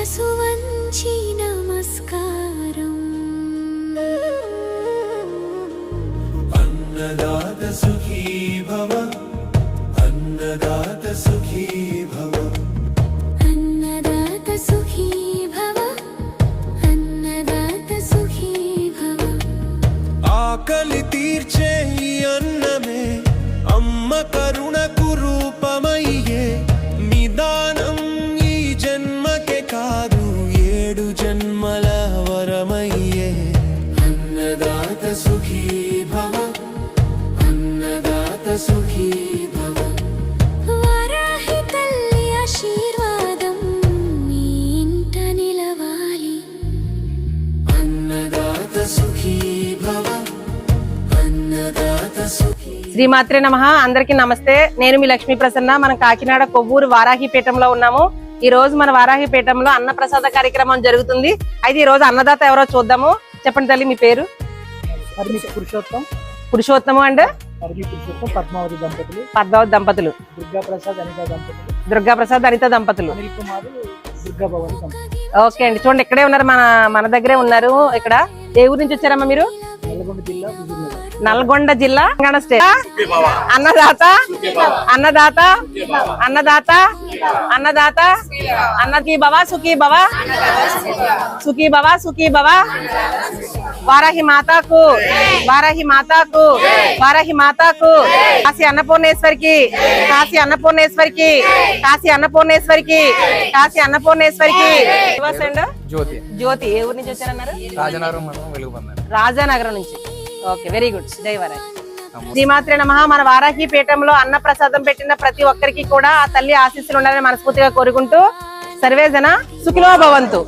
శిరసు వంచి నమస్కారం. అన్నదాత సుఖీ భవ, అన్నదాత సుఖీ భవ, అన్నదాత సుఖీ భవ, అన్నదాత సుఖీ భవ. ఆకలి తీర్చే ఈ అన్నమే అమ్మ కరుణకు రూపమయ్యే, నిదానం ఈ జన్మకే కాదు 7 జన్మల వరమయ్యే. అన్నదాత సుఖీ భవ, అన్నదాత సుఖీ భవ. వారాహి తల్లి ఆశీర్వాదం మీ ఇంట నిలవాలి. అన్నదాత సుఖీ భవ, అన్నదాత సుఖీ. శ్రీమాత్రే నమః. అందరికీ నమస్తే. నేను మీ లక్ష్మీ ప్రసన్న. మనం కాకినాడ కొవ్వూరు వారాహిపీఠంలో ఉన్నాము. ఈ రోజు మన వారాహిపీఠంలో అన్న ప్రసాద కార్యక్రమం జరుగుతుంది. అయితే ఈ రోజు అన్నదాత ఎవరో చూద్దాము. చెప్పండి తల్లి, మీ పేరు? పురుషోత్తము అండ్ పద్మావతి దంపతులు, పద్మావతి దంపతులు, దుర్గాప్రసాద్ అనిత దంపతులు, దుర్గాప్రసాద్ అనిత దంపతులు. అనిల్ కుమార్ దుర్గాభవాని దంపతులు. ఓకే అండి, చూడండి ఇక్కడే ఉన్నారు, మన దగ్గరే ఉన్నారు. ఇక్కడ ఏ ఊరు నుంచి వచ్చారమ్మా మీరు? నల్గొండ జిల్లా హుజూర్నగర్. నల్గొండ జిల్లా తెలంగాణ స్టేట్. అన్నదాత అన్నదాత అన్నదాత అన్నదాత అన్నకి భవ సుఖీ భవ, సుఖీ భవ సుఖీ భవ. వారాహి మాతాకు, వారాహి మాతాకు, వారాహి మాతాకు. కాశీ అన్నపూర్ణేశ్వరికి, కాశీ అన్నపూర్ణేశ్వరికి, కాశీ అన్నపూర్ణేశ్వరికి, కాశీ అన్నపూర్ణేశ్వరికి. జ్యోతి జ్యోతి ఏ ఊరు నుంచి వచ్చారన్నారు? రాజనగరం మండలం వెలుగుబందరు. రాజానగరం నుంచి. Okay, very good. జై వారాహి. శ్రీమాత్రే నమః. మన వారాహి పీఠంలో అన్న ప్రసాదం పెట్టిన ప్రతి ఒక్కరికి కూడా ఆ తల్లి ఆశీస్సులు ఉండాలని మనస్ఫూర్తిగా కోరుకుంటూ సర్వేజన సుఖినో భవంతు.